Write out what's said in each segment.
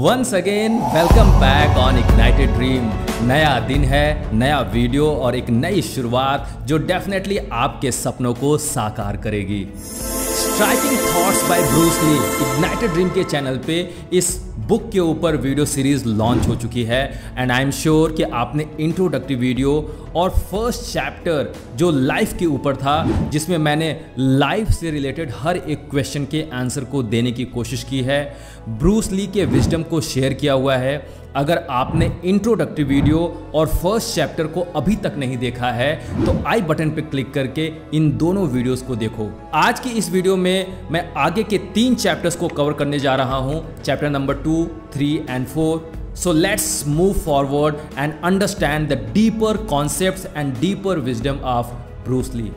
Once again welcome back on ignited dream. नया दिन है, नया वीडियो और एक नई शुरुआत जो डेफिनेटली आपके सपनों को साकार करेगी। Striking thoughts by Bruce Lee ignited dream के चैनल पे इस बुक के ऊपर वीडियो सीरीज लॉन्च हो चुकी है एंड आई एम श्योर कि आपने इंट्रोडक्टरी वीडियो और फर्स्ट चैप्टर जो लाइफ के ऊपर था, जिसमें मैंने लाइफ से रिलेटेड हर एक क्वेश्चन के आंसर को देने की कोशिश की है, ब्रूस ली के विजडम को शेयर किया हुआ है। अगर आपने इंट्रोडक्टरी वीडियो और फर्स्ट चैप्टर को अभी तक नहीं देखा है तो आई बटन पे क्लिक करके इन दोनों वीडियोस को देखो। आज की इस वीडियो में मैं आगे के 3 चैप्टर्स को कवर करने जा रहा हूं, chapter number 2, 3 and 4। So let's move forward and understand the deeper concepts and deeper wisdom of Bruce Lee.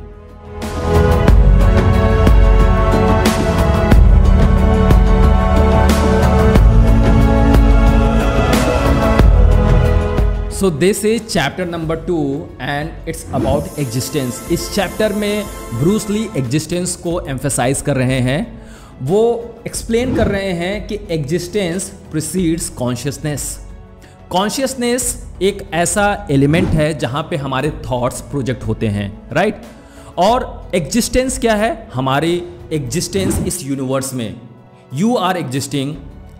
So this is chapter number 2 and it's about existence। इस चैप्टर में ब्रूस ली एग्जिस्टेंस को emphasise कर रहे हैं। वो explain कर रहे हैं कि एग्जिस्टेंस प्रीसीड्स कॉन्शियसनेस। कॉन्शियसनेस एक ऐसा एलिमेंट है जहां पे हमारे थॉट्स प्रोजेक्ट होते हैं, राइट? और एग्जिस्टेंस क्या है? हमारी एग्जिस्टेंस इस यूनिवर्स में, you are existing,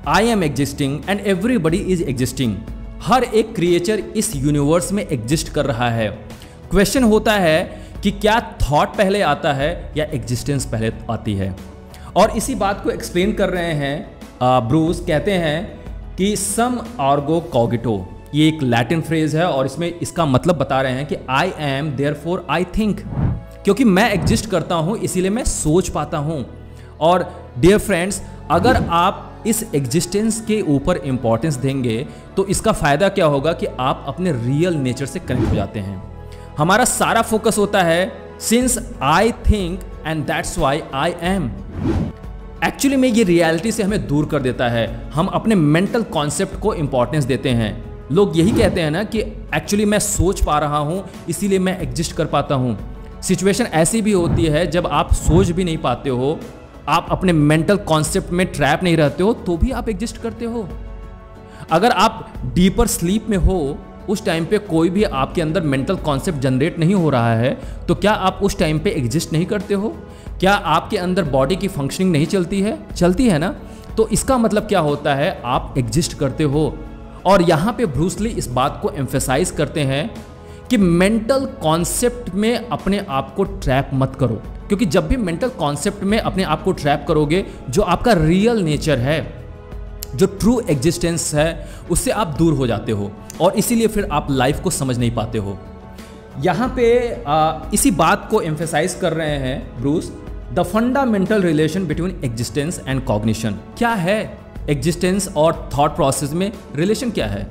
I am existing and everybody is existing. हर एक क्रिएचर इस यूनिवर्स में एग्जिस्ट कर रहा है। क्वेश्चन होता है कि क्या थॉट पहले आता है या एग्जिस्टेंस पहले आती है? और इसी बात को एक्सप्लेन कर रहे हैं ब्रूस। कहते हैं कि सम आर्गो कॉगिटो, ये एक लैटिन फ्रेज है और इसमें इसका मतलब बता रहे हैं कि I am therefore I think. क्योंकि मैं एग्जिस्ट करता हूं इसीलिए मैं सोच पाता हूं। और डियर फ्रेंड्स, अगर आप इस एग्जिस्टेंस के ऊपर इंपॉर्टेंस देंगे तो इसका फायदा क्या होगा कि आप अपने रियल नेचर से कनेक्ट हो जाते हैं। हमारा सारा फोकस होता है since I think and that's why I am. Actually में ये रियलिटी से हमें दूर कर देता है। हम अपने मेंटल कॉन्सेप्ट को इंपॉर्टेंस देते हैं। लोग यही कहते हैं ना कि एक्चुअली मैं सोच पा रहा हूं इसीलिए मैं एग्जिस्ट कर पाता हूं। सिचुएशन ऐसी भी होती है जब आप सोच भी नहीं पाते हो, आप अपने मेंटल कॉन्सेप्ट में ट्रैप नहीं रहते हो, तो भी आप एग्जिस्ट करते हो। अगर आप डीपर स्लीप में हो, उस टाइम पे कोई भी आपके अंदर मेंटल कॉन्सेप्ट जनरेट नहीं हो रहा है, तो क्या आप उस टाइम पे एग्जिस्ट नहीं करते हो? क्या आपके अंदर बॉडी की फंक्शनिंग नहीं चलती है? चलती है ना। तो इसका मतलब क्या होता है? आप एग्जिस्ट करते हो। और यहाँ पे ब्रूस ली इस बात को एम्फेसाइज करते हैं कि मेंटल कॉन्सेप्ट में अपने आप को ट्रैप मत करो। क्योंकि जब भी मेंटल कॉन्सेप्ट में अपने आप को ट्रैप करोगे, जो आपका रियल नेचर है, जो ट्रू एग्जिस्टेंस है, उससे आप दूर हो जाते हो और इसीलिए फिर आप लाइफ को समझ नहीं पाते हो। यहाँ पे इसी बात को एम्फेसाइज कर रहे हैं Bruce, the fundamental relation between existence and cognition. क्या है एग्जिस्टेंस और थॉट प्रोसेस में रिलेशन क्या है?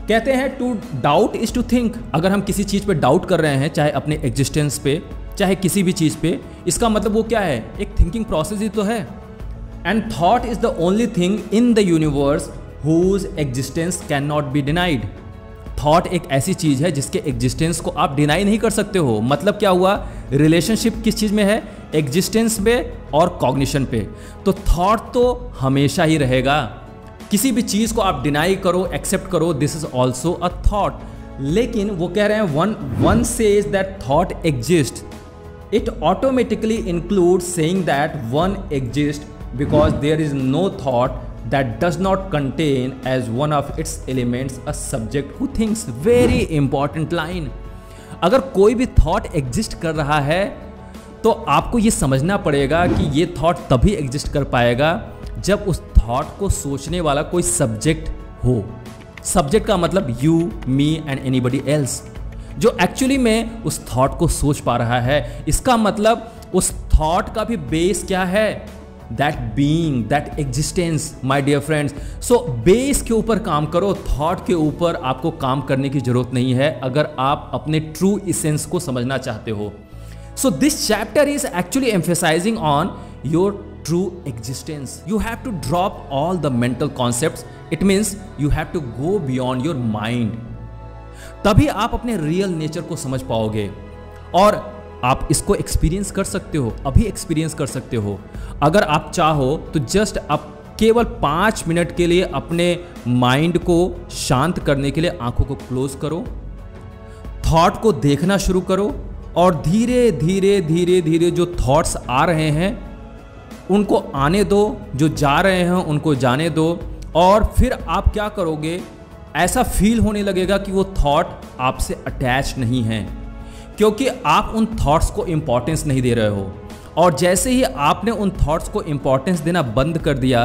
कहते हैं to doubt is to think. अगर हम किसी चीज़ पे डाउट कर रहे हैं, चाहे अपने एग्जिस्टेंस पे, चाहे किसी भी चीज़ पे, इसका मतलब वो क्या है? एक थिंकिंग प्रोसेस ही तो है। And thought is the only thing in the universe whose existence can not be denied. Thought एक ऐसी चीज़ है जिसके एग्जिस्टेंस को आप डिनाई नहीं कर सकते हो। मतलब क्या हुआ? रिलेशनशिप किस चीज़ में है? एग्जिस्टेंस में और कॉग्निशन पे। तो थॉट तो हमेशा ही रहेगा। किसी भी चीज़ को आप डिनाई करो, एक्सेप्ट करो, this is also a thought. लेकिन वो कह रहे हैं one says that thought exist, it automatically includes saying that one exists because there is no thought that does not contain as one of its elements a subject who thinks। Very important line। अगर कोई भी thought exist कर रहा है तो आपको ये समझना पड़ेगा कि ये थॉट तभी एग्जिस्ट कर पाएगा जब उस थॉट को सोचने वाला कोई सब्जेक्ट हो। सब्जेक्ट का मतलब you, me and anybody else, जो एक्चुअली में उस थॉट को सोच पा रहा है। इसका मतलब उस थॉट का भी बेस क्या है? That being, that existence, my dear friends. So base के ऊपर काम करो, थॉट के ऊपर आपको काम करने की जरूरत नहीं है अगर आप अपने ट्रू इसेंस को समझना चाहते हो। So this chapter is actually emphasising on your true existence. You have to drop all the mental concepts. It means you have to go beyond your mind. तभी आप अपने रियल नेचर को समझ पाओगे और आप इसको एक्सपीरियंस कर सकते हो, अभी एक्सपीरियंस कर सकते हो। अगर आप चाहो तो जस्ट आप केवल 5 मिनट के लिए अपने माइंड को शांत करने के लिए आंखों को क्लोज करो, थॉट को देखना शुरू करो और धीरे धीरे धीरे धीरे जो थॉट्स आ रहे हैं उनको आने दो, जो जा रहे हैं उनको जाने दो। और फिर आप क्या करोगे, ऐसा फील होने लगेगा कि वो थॉट आपसे अटैच नहीं है, क्योंकि आप उन थॉट्स को इंपॉर्टेंस नहीं दे रहे हो। और जैसे ही आपने उन थॉट्स को इंपॉर्टेंस देना बंद कर दिया,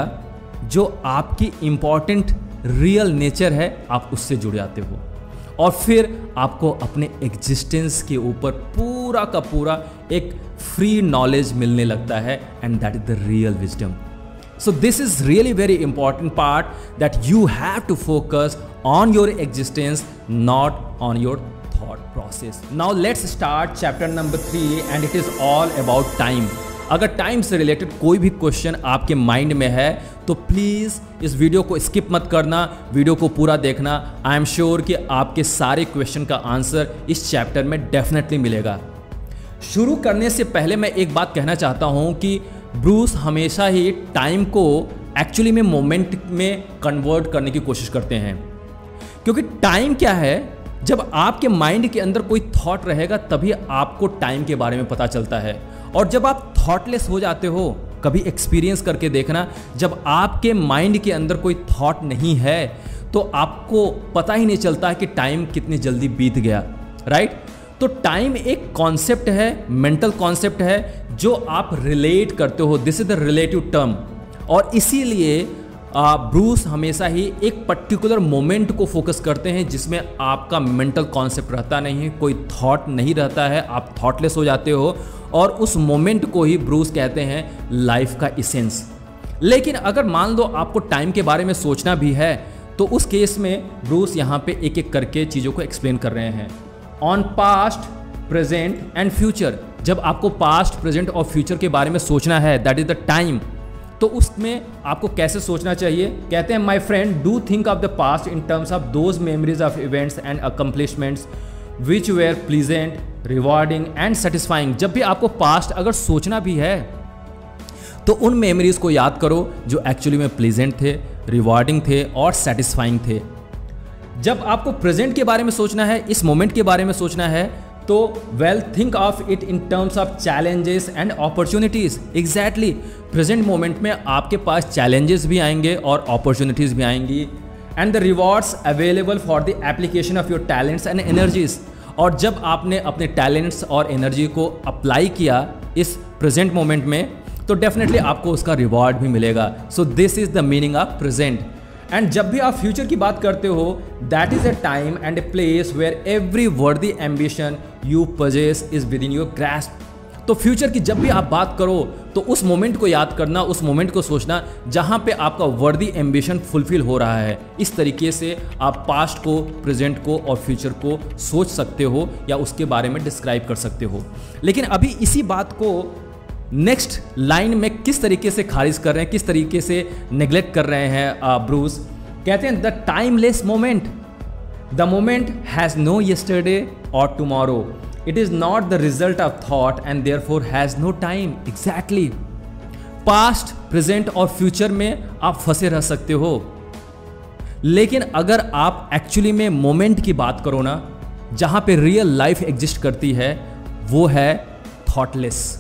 जो आपकी इंपॉर्टेंट रियल नेचर है आप उससे जुड़ जाते हो और फिर आपको अपने एग्जिस्टेंस के ऊपर पूरा का पूरा एक फ्री नॉलेज मिलने लगता है, and that is the real wisdom. So this is really very important part that you have to focus on your existence, not on your thought process. Now let's start chapter number 3 and it is all about time. अगर time से related कोई भी question आपके mind में है तो please इस video को स्किप मत करना, वीडियो को पूरा देखना। आई एम श्योर कि आपके सारे क्वेश्चन का आंसर इस चैप्टर में डेफिनेटली मिलेगा। शुरू करने से पहले मैं एक बात कहना चाहता हूँ कि ब्रूस हमेशा ही टाइम को एक्चुअली में मोमेंट में कन्वर्ट करने की कोशिश करते हैं, क्योंकि टाइम क्या है, जब आपके माइंड के अंदर कोई थॉट रहेगा तभी आपको टाइम के बारे में पता चलता है। और जब आप थॉटलेस हो जाते हो, कभी एक्सपीरियंस करके देखना, जब आपके माइंड के अंदर कोई थॉट नहीं है तो आपको पता ही नहीं चलता कि टाइम कितनी जल्दी बीत गया, राइट। तो टाइम एक कॉन्सेप्ट है, मेंटल कॉन्सेप्ट है जो आप रिलेट करते हो, this is the relative term. और इसीलिए ब्रूस हमेशा ही एक पर्टिकुलर मोमेंट को फोकस करते हैं जिसमें आपका मेंटल कॉन्सेप्ट रहता नहीं है, कोई थॉट नहीं रहता है, आप थॉटलेस हो जाते हो, और उस मोमेंट को ही ब्रूस कहते हैं लाइफ का इसेंस। लेकिन अगर मान लो आपको टाइम के बारे में सोचना भी है तो उस केस में ब्रूस यहाँ पे एक एक करके चीज़ों को एक्सप्लेन कर रहे हैं। On past, present and future, जब आपको पास्ट, प्रेजेंट और फ्यूचर के बारे में सोचना है, दैट इज द टाइम, तो उसमें आपको कैसे सोचना चाहिए। कहते हैं my friend, do think of the past in terms of those memories of events and accomplishments which were pleasant, rewarding and satisfying. जब भी आपको पास्ट अगर सोचना भी है तो उन मेमोरीज को याद करो जो एक्चुअली में प्लीजेंट थे, रिवॉर्डिंग थे और सेटिस्फाइंग थे। जब आपको प्रेजेंट के बारे में सोचना है, इस मोमेंट के बारे में सोचना है, तो well think of it in terms of challenges and opportunities. Exactly, present moment में आपके पास चैलेंजेस भी आएंगे और अपॉर्चुनिटीज भी आएंगी, and the rewards available for the application of your talents and energies. और जब आपने अपने टैलेंट्स और एनर्जी को अप्लाई किया इस प्रेजेंट मोमेंट में तो डेफिनेटली आपको उसका रिवॉर्ड भी मिलेगा। So this is the meaning of present. And जब भी आप फ्यूचर की बात करते हो, that is a time and a place where every worthy ambition you possess is within your grasp. तो फ्यूचर की जब भी आप बात करो तो उस मोमेंट को याद करना, उस मोमेंट को सोचना जहां पे आपका वर्दी एम्बिशन फुलफिल हो रहा है। इस तरीके से आप पास्ट को, प्रेजेंट को और फ्यूचर को सोच सकते हो या उसके बारे में डिस्क्राइब कर सकते हो। लेकिन अभी इसी बात को नेक्स्ट लाइन में किस तरीके से खारिज कर रहे हैं, किस तरीके से नेग्लेक्ट कर रहे हैं ब्रूस। कहते हैं the timeless moment, the moment has no yesterday और tomorrow, it is not the result of thought and therefore has no time. Exactly, past, present और फ्यूचर में आप फंसे रह सकते हो, लेकिन अगर आप एक्चुअली में मोमेंट की बात करो ना, जहाँ पे रियल लाइफ एग्जिस्ट करती है, वो है थॉटलेस।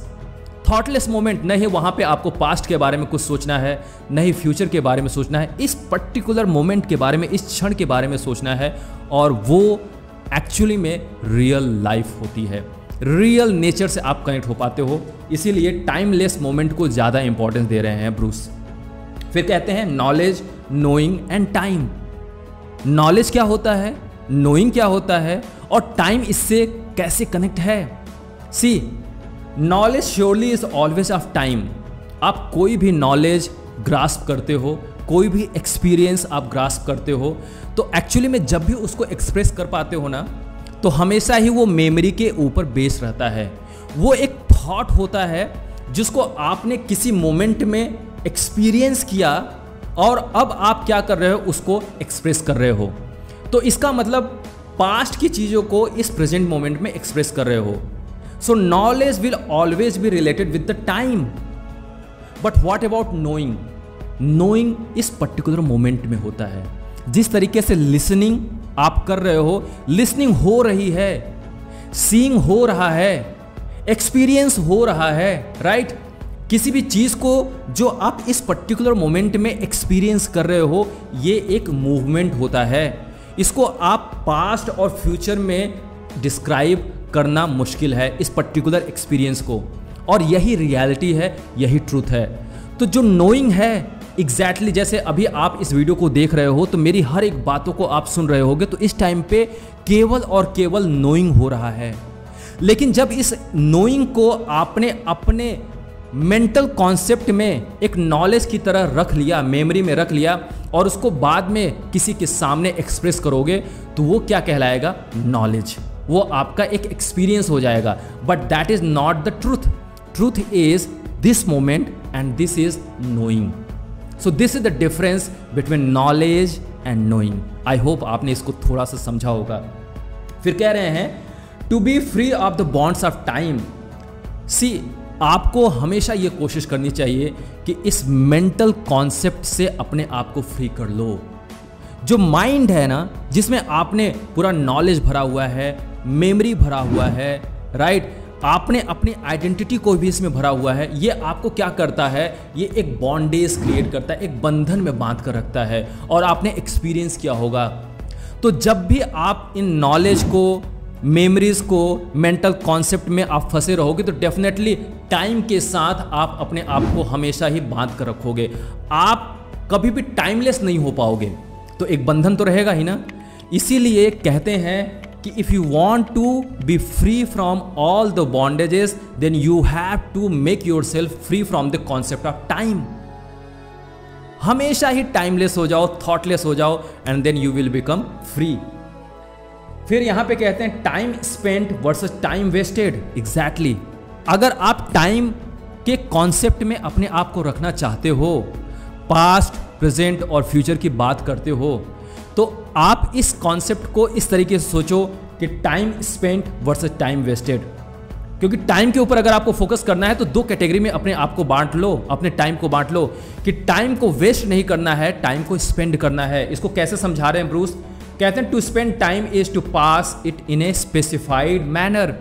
थॉटलेस मोमेंट, नहीं वहाँ पे आपको पास्ट के बारे में कुछ सोचना है, नहीं फ्यूचर के बारे में सोचना है, इस पर्टिकुलर मोमेंट के बारे में, इस क्षण के बारे में सोचना है, और वो एक्चुअली में रियल लाइफ होती है, रियल नेचर से आप कनेक्ट हो पाते हो। इसीलिए टाइमलेस मोमेंट को ज़्यादा इंपॉर्टेंस दे रहे हैं ब्रूस। फिर कहते हैं knowledge, knowing and time. Knowledge क्या होता है, नोइंग क्या होता है और टाइम इससे कैसे कनेक्ट है। See, knowledge surely is always of time. आप कोई भी नॉलेज ग्रास्प करते हो, कोई भी एक्सपीरियंस आप ग्रास्प करते हो, तो एक्चुअली में जब भी उसको एक्सप्रेस कर पाते हो ना, तो हमेशा ही वो मेमोरी के ऊपर बेस रहता है। वो एक थॉट होता है जिसको आपने किसी मोमेंट में एक्सपीरियंस किया और अब आप क्या कर रहे हो, उसको एक्सप्रेस कर रहे हो। तो इसका मतलब पास्ट की चीज़ों को इस प्रेजेंट मोमेंट में एक्सप्रेस कर रहे हो। So knowledge will always be related with the time. But what about knowing? Knowing इस पर्टिकुलर मोमेंट में होता है। जिस तरीके से लिसनिंग आप कर रहे हो, लिसनिंग हो रही है, सीइंग हो रहा है, एक्सपीरियंस हो रहा है, राइट। किसी भी चीज को जो आप इस पर्टिकुलर मोमेंट में एक्सपीरियंस कर रहे हो, ये एक मूवमेंट होता है। इसको आप पास्ट और फ्यूचर में डिस्क्राइब करना मुश्किल है, इस पर्टिकुलर एक्सपीरियंस को, और यही रियलिटी है, यही ट्रूथ है। तो जो नोइंग है, एग्जैक्टली जैसे अभी आप इस वीडियो को देख रहे हो तो मेरी हर एक बातों को आप सुन रहे होगे, तो इस टाइम पे केवल और केवल नोइंग हो रहा है। लेकिन जब इस नोइंग को आपने अपने मेंटल कॉन्सेप्ट में एक नॉलेज की तरह रख लिया, मेमोरी में रख लिया, और उसको बाद में किसी के सामने एक्सप्रेस करोगे, तो वो क्या कहलाएगा? नॉलेज। वो आपका एक एक्सपीरियंस हो जाएगा। But that is not the truth. Truth is this moment and this is knowing. So this is the difference between knowledge and knowing. I hope आपने इसको थोड़ा सा समझा होगा। फिर कह रहे हैं to be free of the bonds of time. See, आपको हमेशा ये कोशिश करनी चाहिए कि इस मेंटल कॉन्सेप्ट से अपने आप को फ्री कर लो। जो माइंड है ना, जिसमें आपने पूरा नॉलेज भरा हुआ है, मेमोरी भरा हुआ है, राइट, आपने अपनी आइडेंटिटी को भी इसमें भरा हुआ है, ये आपको क्या करता है? ये एक बॉन्डेज क्रिएट करता है, एक बंधन में बांध कर रखता है, और आपने एक्सपीरियंस किया होगा। तो जब भी आप इन नॉलेज को, मेमोरीज को, मेंटल कॉन्सेप्ट में आप फंसे रहोगे, तो डेफिनेटली टाइम के साथ आप अपने आप को हमेशा ही बांध कर रखोगे। आप कभी भी टाइमलेस नहीं हो पाओगे, तो एक बंधन तो रहेगा ही ना। इसीलिए कहते हैं कि if you want to be free from all the bondages, then you have to make yourself free from the concept of time. हमेशा ही टाइमलेस हो जाओ, थॉटलेस हो जाओ, and then you will become free. फिर यहां पे कहते हैं time spent versus time wasted. Exactly, अगर आप टाइम के कॉन्सेप्ट में अपने आप को रखना चाहते हो, पास्ट, प्रेजेंट और फ्यूचर की बात करते हो, तो आप इस कॉन्सेप्ट को इस तरीके से सोचो कि time spent versus time wasted. क्योंकि टाइम के ऊपर अगर आपको फोकस करना है तो दो कैटेगरी में अपने आप को बांट लो, अपने टाइम को बांट लो कि टाइम को वेस्ट नहीं करना है, टाइम को स्पेंड करना है। इसको कैसे समझा रहे हैं ब्रूस? कहते हैं to spend time is to pass it in a specified manner.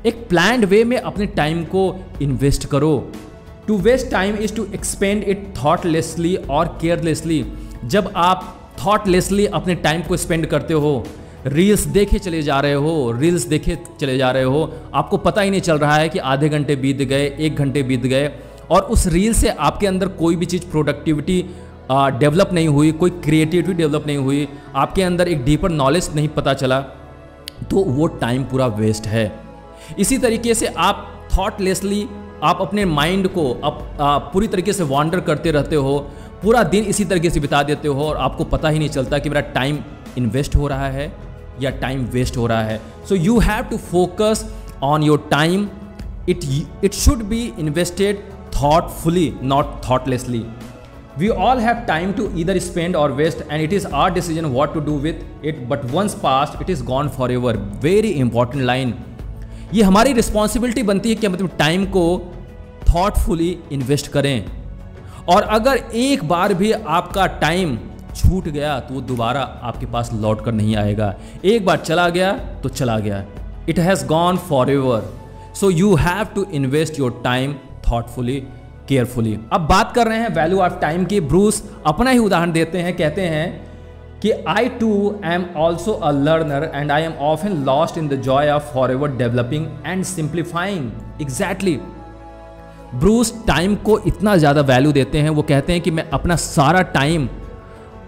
एक प्लान्ड वे में अपने टाइम को इन्वेस्ट करो। To waste time is to expend it thoughtlessly और केयरलेसली। जब आप थॉटलेसली अपने टाइम को स्पेंड करते हो, रील्स देखे चले जा रहे हो, रील्स देखे चले जा रहे हो, आपको पता ही नहीं चल रहा है कि आधे घंटे बीत गए, 1 घंटे बीत गए, और उस रील से आपके अंदर कोई भी चीज़, प्रोडक्टिविटी डेवलप नहीं हुई, कोई क्रिएटिविटी डेवलप नहीं हुई, आपके अंदर एक डीपर नॉलेज नहीं पता चला, तो वो टाइम पूरा वेस्ट है। इसी तरीके से आप थॉटलेसली आप अपने माइंड को पूरी तरीके से वॉन्डर करते रहते हो, पूरा दिन इसी तरीके से बिता देते हो, और आपको पता ही नहीं चलता कि मेरा टाइम इन्वेस्ट हो रहा है या टाइम वेस्ट हो रहा है। So you have to focus on your time. It should be invested thoughtfully, not thoughtlessly. We all have time to either spend or waste, and it is our decision what to do with it, but once passed it is gone forever. Very important line. ये हमारी responsibility बनती है कि हम मतलब time को thoughtfully invest करें, और अगर एक बार भी आपका टाइम छूट गया तो वो दोबारा आपके पास लौट कर नहीं आएगा। एक बार चला गया तो चला गया, it has gone forever. So you have to invest your time thoughtfully, carefully. अब बात कर रहे हैं वैल्यू ऑफ टाइम की। ब्रूस अपना ही उदाहरण देते हैं, कहते हैं कि I too am also a learner and I am often lost in the joy of forever developing and simplifying. Exactly, Bruce time को इतना ज़्यादा वैल्यू देते हैं, वो कहते हैं कि मैं अपना सारा टाइम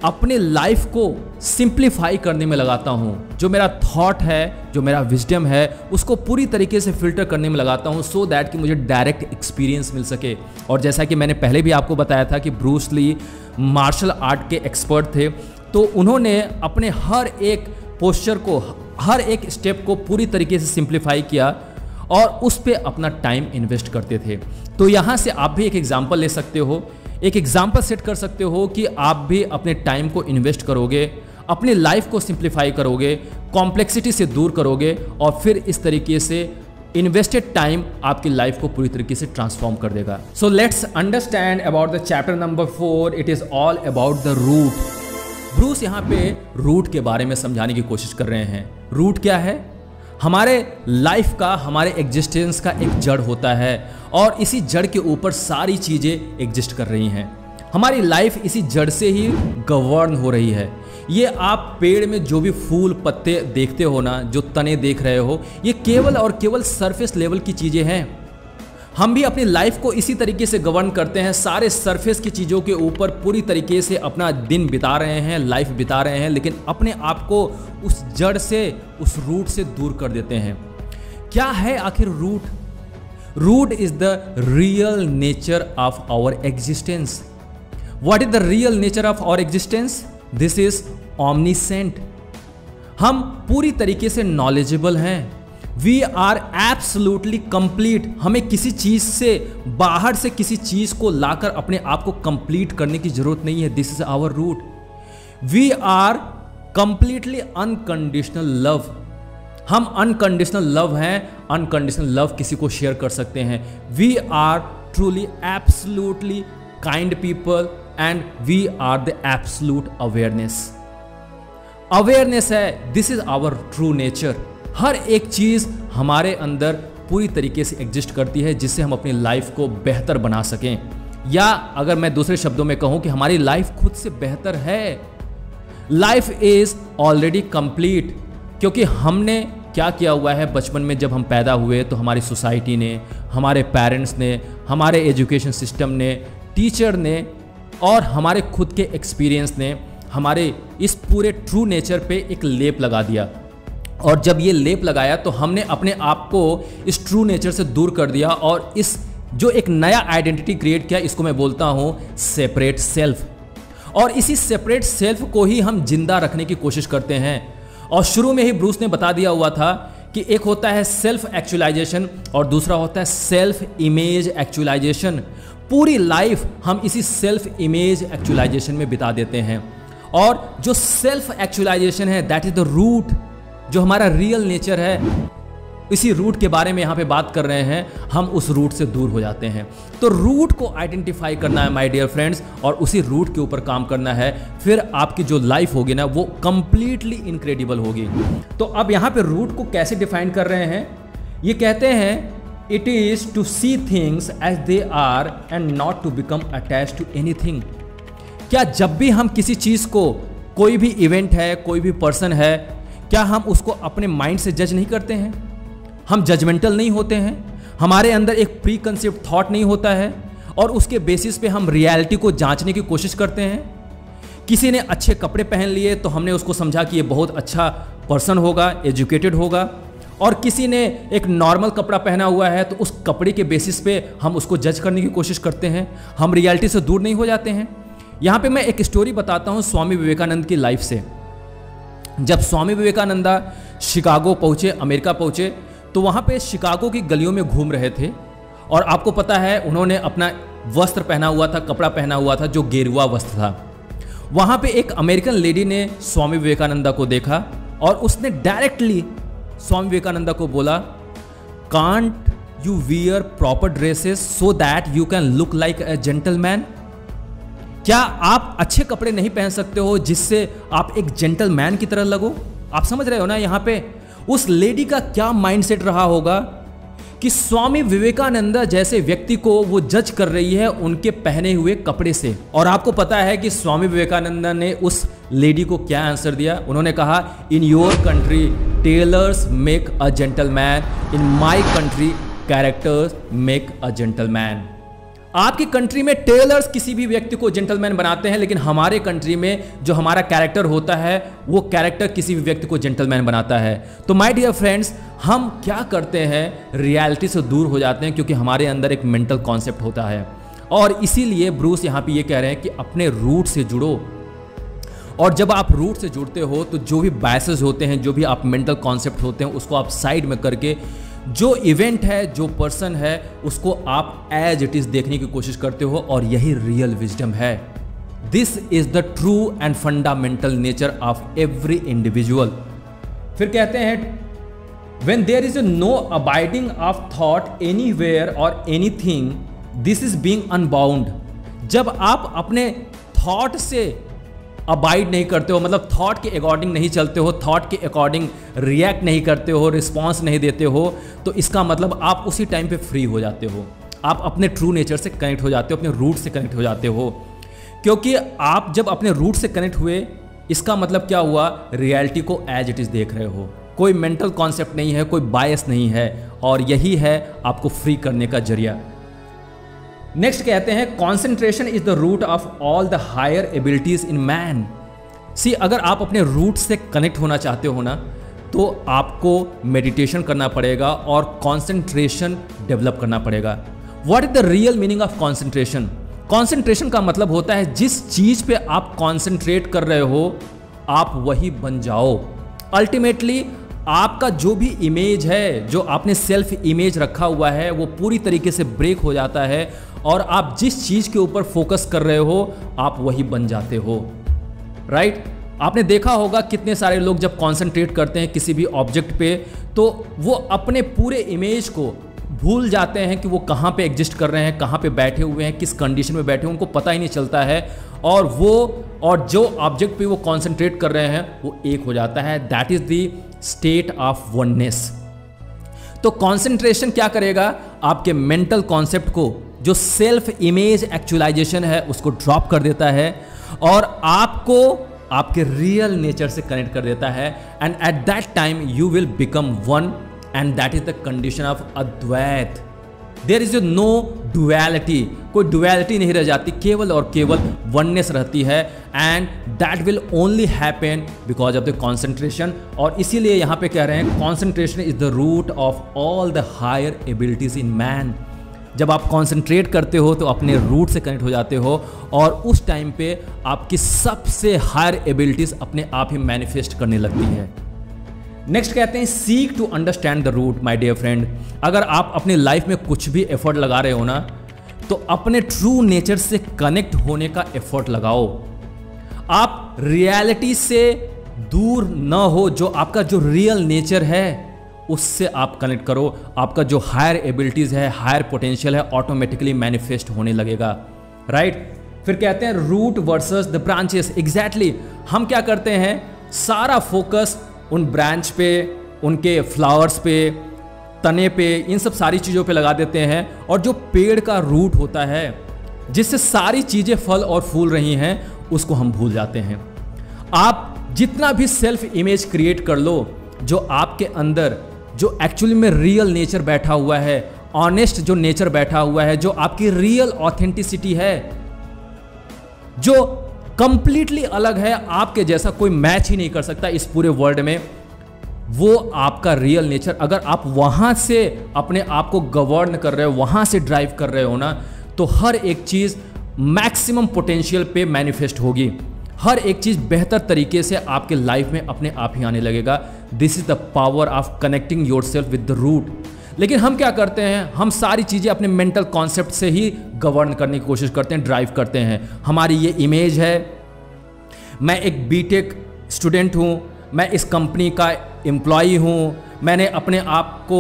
अपने लाइफ को सिंप्लीफाई करने में लगाता हूँ। जो मेरा थॉट है, जो मेरा विजडम है, उसको पूरी तरीके से फिल्टर करने में लगाता हूँ, सो दैट कि मुझे डायरेक्ट एक्सपीरियंस मिल सके। और जैसा कि मैंने पहले भी आपको बताया था कि ब्रूस ली मार्शल आर्ट के एक्सपर्ट थे, तो उन्होंने अपने हर एक पोस्चर को, हर एक स्टेप को पूरी तरीके से सिंप्लीफाई किया और उस पर अपना टाइम इन्वेस्ट करते थे। तो यहाँ से आप भी एक एग्जाम्पल ले सकते हो, एक एग्जाम्पल सेट कर सकते हो कि आप भी अपने टाइम को इन्वेस्ट करोगे, अपनी लाइफ को सिंप्लीफाई करोगे, कॉम्प्लेक्सिटी से दूर करोगे, और फिर इस तरीके से इन्वेस्टेड टाइम आपकी लाइफ को पूरी तरीके से ट्रांसफॉर्म कर देगा। So let's understand about the chapter number 4। It is all about the root. Bruce यहाँ पे रूट के बारे में समझाने की कोशिश कर रहे हैं। रूट क्या है? हमारे लाइफ का, हमारे एग्जिस्टेंस का एक जड़ होता है और इसी जड़ के ऊपर सारी चीजें एग्जिस्ट कर रही हैं। हमारी लाइफ इसी जड़ से ही गवर्न हो रही है। ये आप पेड़ में जो भी फूल पत्ते देखते हो ना, जो तने देख रहे हो, ये केवल और केवल सरफेस लेवल की चीजें हैं। हम भी अपनी लाइफ को इसी तरीके से गवर्न करते हैं, सारे सरफेस की चीज़ों के ऊपर पूरी तरीके से अपना दिन बिता रहे हैं, लाइफ बिता रहे हैं, लेकिन अपने आप को उस जड़ से, उस रूट से दूर कर देते हैं। क्या है आखिर root? Root is the real nature of our existence. What is the real nature of our existence? This is omniscient. हम पूरी तरीके से नॉलेजेबल हैं। We are absolutely complete. हमें किसी चीज से, बाहर से किसी चीज को लाकर अपने आप को कंप्लीट करने की जरूरत नहीं है। This is our root. We are completely unconditional love. हम अनकंडीशनल लव हैं। अनकंडीशनल लव किसी को शेयर कर सकते हैं। We are truly absolutely kind people and we are the absolute awareness. Awareness है, this is our true nature. हर एक चीज हमारे अंदर पूरी तरीके से एग्जिस्ट करती है जिससे हम अपनी लाइफ को बेहतर बना सकें, या अगर मैं दूसरे शब्दों में कहूं कि हमारी लाइफ खुद से बेहतर है। लाइफ इज ऑलरेडी कंप्लीट, क्योंकि हमने क्या किया हुआ है, बचपन में जब हम पैदा हुए तो हमारी सोसाइटी ने, हमारे पेरेंट्स ने, हमारे एजुकेशन सिस्टम ने, टीचर ने और हमारे खुद के एक्सपीरियंस ने हमारे इस पूरे ट्रू नेचर पे एक लेप लगा दिया। और जब ये लेप लगाया तो हमने अपने आप को इस ट्रू नेचर से दूर कर दिया और इस जो एक नया आइडेंटिटी क्रिएट किया, इसको मैं बोलता हूँ सेपरेट सेल्फ। और इसी सेपरेट सेल्फ को ही हम जिंदा रखने की कोशिश करते हैं। और शुरू में ही ब्रूस ने बता दिया हुआ था कि एक होता है सेल्फ एक्चुअलाइजेशन और दूसरा होता है सेल्फ इमेज एक्चुअलाइजेशन। पूरी लाइफ हम इसी सेल्फ इमेज एक्चुअलाइजेशन में बिता देते हैं। और जो सेल्फ एक्चुअलाइजेशन है, दैट इज द रूट, जो हमारा रियल नेचर है। इसी रूट के बारे में यहाँ पे बात कर रहे हैं। हम उस रूट से दूर हो जाते हैं। तो रूट को आइडेंटिफाई करना है माय डियर फ्रेंड्स, और उसी रूट के ऊपर काम करना है। फिर आपकी जो लाइफ होगी ना, वो कंप्लीटली इनक्रेडिबल होगी। तो अब यहाँ पे रूट को कैसे डिफाइन कर रहे हैं? ये कहते हैं it is to see things as they are and not to become attached to anything. क्या जब भी हम किसी चीज को, कोई भी इवेंट है, कोई भी पर्सन है, क्या हम उसको अपने माइंड से जज नहीं करते हैं? हम जजमेंटल नहीं होते हैं? हमारे अंदर एक प्री कंसेप्ट थॉट नहीं होता है और उसके बेसिस पे हम रियलिटी को जांचने की कोशिश करते हैं? किसी ने अच्छे कपड़े पहन लिए तो हमने उसको समझा कि ये बहुत अच्छा पर्सन होगा, एजुकेटेड होगा, और किसी ने एक नॉर्मल कपड़ा पहना हुआ है तो उस कपड़े के बेसिस पे हम उसको जज करने की कोशिश करते हैं। हम रियलिटी से दूर नहीं हो जाते हैं। यहाँ पे मैं एक स्टोरी बताता हूँ स्वामी विवेकानंद की लाइफ से। जब स्वामी विवेकानंदा शिकागो पहुँचे, अमेरिका पहुँचे, तो वहाँ पे शिकागो की गलियों में घूम रहे थे और आपको पता है उन्होंने अपना वस्त्र पहना हुआ था, कपड़ा पहना हुआ था जो गेरुआ वस्त्र था। वहाँ पे एक अमेरिकन लेडी ने स्वामी विवेकानंदा को देखा और उसने डायरेक्टली स्वामी विवेकानंदा को बोला, can't you wear proper dresses so that you can look like a gentleman? क्या आप अच्छे कपड़े नहीं पहन सकते हो जिससे आप एक जेंटलमैन की तरह लगो? आप समझ रहे हो ना यहाँ पे उस लेडी का क्या माइंडसेट रहा होगा कि स्वामी विवेकानंदा जैसे व्यक्ति को वो जज कर रही है उनके पहने हुए कपड़े से। और आपको पता है कि स्वामी विवेकानंदा ने उस लेडी को क्या आंसर दिया? उन्होंने कहा, in your country tailors make a gentleman, in my country characters make a gentleman. आपकी कंट्री में टेलर्स किसी भी व्यक्ति को जेंटलमैन बनाते हैं, लेकिन हमारे कंट्री में जो हमारा कैरेक्टर होता है वो कैरेक्टर किसी भी व्यक्ति को जेंटलमैन बनाता है। तो माय डियर फ्रेंड्स, हम क्या करते हैं, रियलिटी से दूर हो जाते हैं क्योंकि हमारे अंदर एक मेंटल कॉन्सेप्ट होता है। और इसीलिए ब्रूस यहाँ पे ये कह रहे हैं कि अपने रूट से जुड़ो। और जब आप रूट से जुड़ते हो तो जो भी बायसेस होते हैं, जो भी आप मेंटल कॉन्सेप्ट होते हैं, उसको आप साइड में करके जो इवेंट है, जो पर्सन है, उसको आप एज इट इज देखने की कोशिश करते हो। और यही रियल विजडम है। This is the true and fundamental nature of every individual. फिर कहते हैं When there is no abiding of thought anywhere or anything, this is being unbound. जब आप अपने थॉट से अबाइड नहीं करते हो, मतलब थॉट के अकॉर्डिंग नहीं चलते हो, थॉट के अकॉर्डिंग रिएक्ट नहीं करते हो, रिस्पॉन्स नहीं देते हो, तो इसका मतलब आप उसी टाइम पे फ्री हो जाते हो, आप अपने ट्रू नेचर से कनेक्ट हो जाते हो, अपने रूट से कनेक्ट हो जाते हो। क्योंकि आप जब अपने रूट से कनेक्ट हुए, इसका मतलब क्या हुआ, रियलिटी को एज इट इज़ देख रहे हो, कोई मेंटल कॉन्सेप्ट नहीं है, कोई बायस नहीं है, और यही है आपको फ्री करने का जरिया। नेक्स्ट कहते हैं concentration is the root of all the higher abilities in man. See, अगर आप अपने रूट से कनेक्ट होना चाहते हो ना, तो आपको मेडिटेशन करना पड़ेगा और कॉन्सेंट्रेशन डेवलप करना पड़ेगा। What is the real meaning of concentration? Concentration का मतलब होता है जिस चीज पे आप कॉन्सेंट्रेट कर रहे हो आप वही बन जाओ। अल्टीमेटली आपका जो भी इमेज है, जो आपने सेल्फ इमेज रखा हुआ है, वो पूरी तरीके से ब्रेक हो जाता है और आप जिस चीज़ के ऊपर फोकस कर रहे हो आप वही बन जाते हो। राइट? आपने देखा होगा कितने सारे लोग जब कॉन्सेंट्रेट करते हैं किसी भी ऑब्जेक्ट पे, तो वो अपने पूरे इमेज को भूल जाते हैं कि वो कहाँ पे एग्जिस्ट कर रहे हैं, कहाँ पे बैठे हुए हैं, किस कंडीशन में बैठे हैं, उनको पता ही नहीं चलता है, और जो ऑब्जेक्ट पे वो कॉन्सेंट्रेट कर रहे हैं वो एक हो जाता है। That is the state of oneness. तो कॉन्सेंट्रेशन क्या करेगा, आपके मेंटल कॉन्सेप्ट को, जो सेल्फ इमेज एक्चुअलाइजेशन है, उसको ड्रॉप कर देता है और आपको आपके रियल नेचर से कनेक्ट कर देता है। And at that time you will become one, and that is the condition of Advaita. There is no duality, कोई डुअलिटी नहीं रह जाती, केवल और केवल वननेस रहती है। And that will only happen because of the concentration. और इसीलिए यहाँ पे कह रहे हैं concentration is the root of all the higher abilities in man. जब आप कॉन्सेंट्रेट करते हो तो अपने रूट से कनेक्ट हो जाते हो और उस टाइम पे आपकी सबसे हायर एबिलिटीज अपने आप ही मैनिफेस्ट करने लगती है। नेक्स्ट कहते हैं seek to understand the root. My dear friend, अगर आप अपने लाइफ में कुछ भी एफर्ट लगा रहे हो ना, तो अपने ट्रू नेचर से कनेक्ट होने का एफर्ट लगाओ। आप रियलिटी से दूर न हो, जो आपका जो रियल नेचर है उससे आप कनेक्ट करो। आपका जो हायर एबिलिटीज है, हायर पोटेंशियल है, ऑटोमेटिकली मैनिफेस्ट होने लगेगा। राइट? फिर कहते हैं root versus the branches. Exactly, हम क्या करते हैं, सारा फोकस उन ब्रांच पे, उनके फ्लावर्स पे, तने पे, इन सब सारी चीज़ों पे लगा देते हैं, और जो पेड़ का रूट होता है जिससे सारी चीज़ें फल और फूल रही हैं उसको हम भूल जाते हैं। आप जितना भी सेल्फ इमेज क्रिएट कर लो, जो आपके अंदर जो एक्चुअली में रियल नेचर बैठा हुआ है, ऑनेस्ट जो नेचर बैठा हुआ है, जो आपकी रियल ऑथेंटिसिटी है, जो कंप्लीटली अलग है, आपके जैसा कोई मैच ही नहीं कर सकता इस पूरे वर्ल्ड में, वो आपका रियल नेचर, अगर आप वहां से अपने आप को गवर्न कर रहे हो, वहां से ड्राइव कर रहे हो ना, तो हर एक चीज मैक्सिमम पोटेंशियल पे मैनिफेस्ट होगी। हर एक चीज बेहतर तरीके से आपके लाइफ में अपने आप ही आने लगेगा। This is the power of connecting yourself with the root. लेकिन हम क्या करते हैं, हम सारी चीज़ें अपने मेंटल कॉन्सेप्ट से ही गवर्न करने की कोशिश करते हैं, ड्राइव करते हैं। हमारी ये इमेज है, मैं एक बीटेक स्टूडेंट हूँ, मैं इस कंपनी का एम्प्लॉई हूँ, मैंने अपने आप को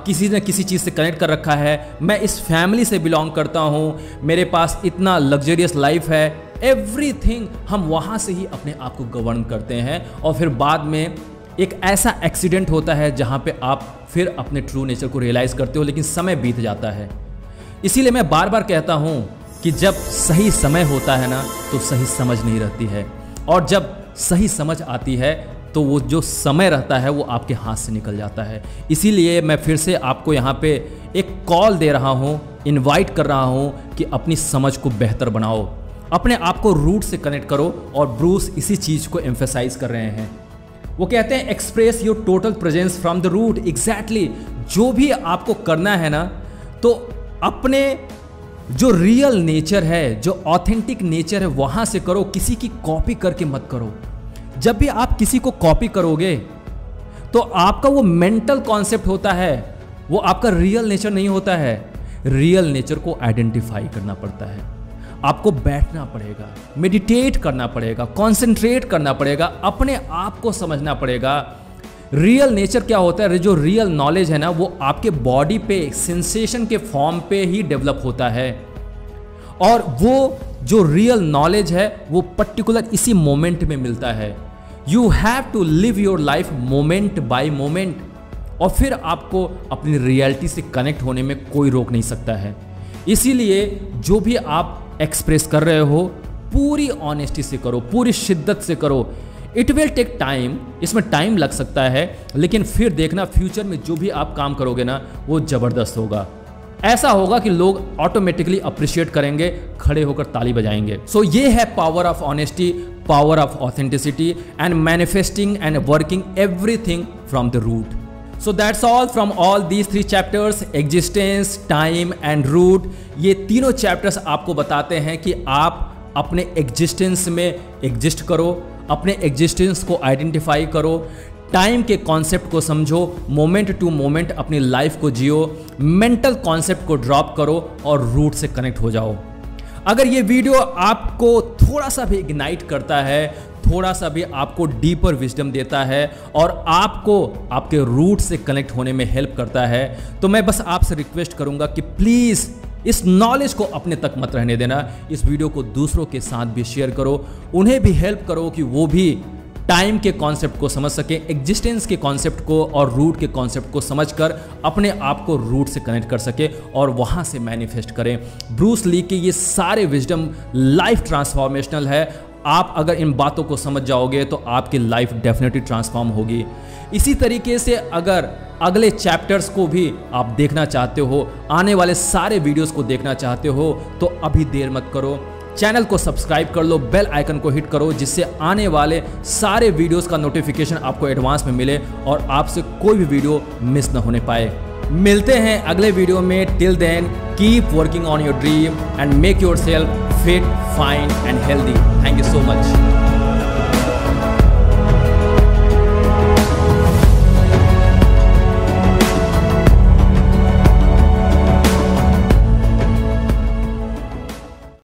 किसी न किसी चीज़ से कनेक्ट कर रखा है, मैं इस फैमिली से बिलोंग करता हूँ, मेरे पास इतना लग्जरियस लाइफ है, एवरीथिंग हम वहाँ से ही अपने आप को गवर्न करते हैं। और फिर बाद में एक ऐसा एक्सीडेंट होता है जहाँ पे आप फिर अपने ट्रू नेचर को रियलाइज़ करते हो, लेकिन समय बीत जाता है। इसीलिए मैं बार बार कहता हूँ कि जब सही समय होता है ना, तो सही समझ नहीं रहती है, और जब सही समझ आती है तो वो जो समय रहता है वो आपके हाथ से निकल जाता है। इसीलिए मैं फिर से आपको यहाँ पे एक कॉल दे रहा हूँ, इनवाइट कर रहा हूँ कि अपनी समझ को बेहतर बनाओ, अपने आप को रूट से कनेक्ट करो। और ब्रूस इसी चीज़ को एम्फेसाइज कर रहे हैं। वो कहते हैं express your total presence from the root. Exactly, जो भी आपको करना है ना, तो अपने जो रियल नेचर है, जो ऑथेंटिक नेचर है, वहाँ से करो, किसी की कॉपी करके मत करो। जब भी आप किसी को कॉपी करोगे तो आपका वो मेंटल कॉन्सेप्ट होता है, वो आपका रियल नेचर नहीं होता है। रियल नेचर को आइडेंटिफाई करना पड़ता है, आपको बैठना पड़ेगा, मेडिटेट करना पड़ेगा, कॉन्सेंट्रेट करना पड़ेगा, अपने आप को समझना पड़ेगा रियल नेचर क्या होता है, जो रियल नॉलेज है ना वो आपके बॉडी पे सेंसेशन के फॉर्म पे ही डेवलप होता है, और वो जो रियल नॉलेज है वो पर्टिकुलर इसी मोमेंट में मिलता है। You have to live your life moment by moment, और फिर आपको अपनी रियलिटी से कनेक्ट होने में कोई रोक नहीं सकता है। इसीलिए जो भी आप एक्सप्रेस कर रहे हो पूरी ऑनेस्टी से करो, पूरी शिद्दत से करो। इट विल टेक टाइम, इसमें टाइम लग सकता है, लेकिन फिर देखना फ्यूचर में जो भी आप काम करोगे ना वो ज़बरदस्त होगा। ऐसा होगा कि लोग ऑटोमेटिकली अप्रिशिएट करेंगे, खड़े होकर ताली बजाएंगे। सो ये है power of honesty, power of authenticity and manifesting and working everything from the root. So that's all from all these 3 chapters, existence, time and root। ये तीनों चैप्टर्स आपको बताते हैं कि आप अपने एग्जिस्टेंस में एग्जिस्ट करो, अपने एग्जिस्टेंस को आइडेंटिफाई करो, टाइम के कॉन्सेप्ट को समझो, मोमेंट टू मोमेंट अपनी लाइफ को जियो, मेंटल कॉन्सेप्ट को ड्रॉप करो और रूट से कनेक्ट हो जाओ। अगर ये वीडियो आपको थोड़ा सा भी इग्नाइट करता है, थोड़ा सा भी आपको डीपर विजडम देता है और आपको आपके रूट से कनेक्ट होने में हेल्प करता है, तो मैं बस आपसे रिक्वेस्ट करूंगा कि प्लीज़ इस नॉलेज को अपने तक मत रहने देना। इस वीडियो को दूसरों के साथ भी शेयर करो, उन्हें भी हेल्प करो कि वो भी टाइम के कॉन्सेप्ट को समझ सके, एग्जिस्टेंस के कॉन्सेप्ट को और रूट के कॉन्सेप्ट को समझकर अपने आप को रूट से कनेक्ट कर सके और वहाँ से मैनिफेस्ट करें। ब्रूस ली के ये सारे विजडम लाइफ ट्रांसफॉर्मेशनल है। आप अगर इन बातों को समझ जाओगे तो आपकी लाइफ डेफिनेटली ट्रांसफॉर्म होगी। इसी तरीके से अगर अगले चैप्टर्स को भी आप देखना चाहते हो, आने वाले सारे वीडियोस को देखना चाहते हो, तो अभी देर मत करो, चैनल को सब्सक्राइब कर लो, बेल आइकन को हिट करो, जिससे आने वाले सारे वीडियोस का नोटिफिकेशन आपको एडवांस में मिले और आपसे कोई भी वीडियो मिस न होने पाए। मिलते हैं अगले वीडियो में। Till then keep working on your dream and make yourself fit, fine and healthy. Thank you so much.